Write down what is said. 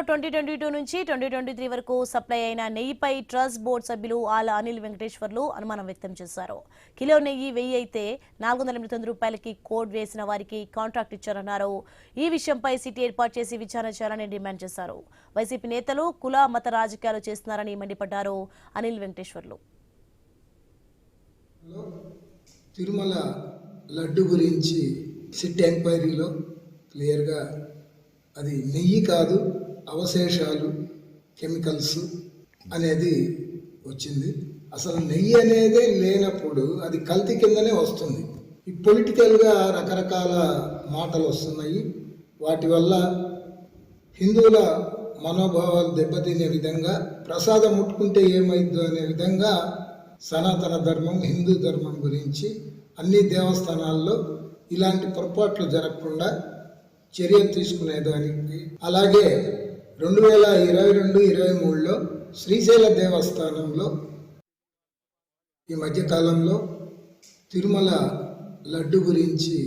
2022 నుంచి 2023 వరకు సప్లై అయిన నెయ్యిపై ట్రస్ట్ బోర్డు సభ్యులు ఆల అనిల్ వెంకటేశ్వర్లు అనుమానం వ్యక్తం చేశారు. కిలో నెయ్యి 1000 అయితే 489 రూపాయలకి కోడ్ వేసిన వారికి కాంట్రాక్ట్ ఇచ్చారన్నారు. ఈ విషయంపై సిటీ ఏర్పాటు చేసి విచారణ చేయాలని డిమాండ్ చేశారు. వైసీపీ నేతలు కుల మత రాజకీయాలు చేస్తున్నారని మండిపడ్డారు అనిల్ వెంకటేశ్వర్లు. తిరుమల లడ్డు గురించి సిట్ ఎంక్వైరీలో క్లియర్గా అది నెయ్యి కాదు, అవశేషాలు, కెమికల్స్ అనేది వచ్చింది. అసలు నెయ్యి అనేదే లేనప్పుడు అది కల్తీ కిందనే వస్తుంది. ఈ పొలిటికల్గా రకరకాల మాటలు వస్తున్నాయి. వాటి వల్ల హిందువుల మనోభావాలు దెబ్బతినే విధంగా, ప్రసాదం ముట్టుకుంటే ఏమైందో అనే విధంగా సనాతన ధర్మం, హిందూ ధర్మం గురించి అన్ని దేవస్థానాల్లో ఇలాంటి పొరపాట్లు జరగకుండా చర్యలు తీసుకునేదానికి, అలాగే 2022-23లో శ్రీశైల దేవస్థానంలో ఈ మధ్యకాలంలో తిరుమల లడ్డు గురించి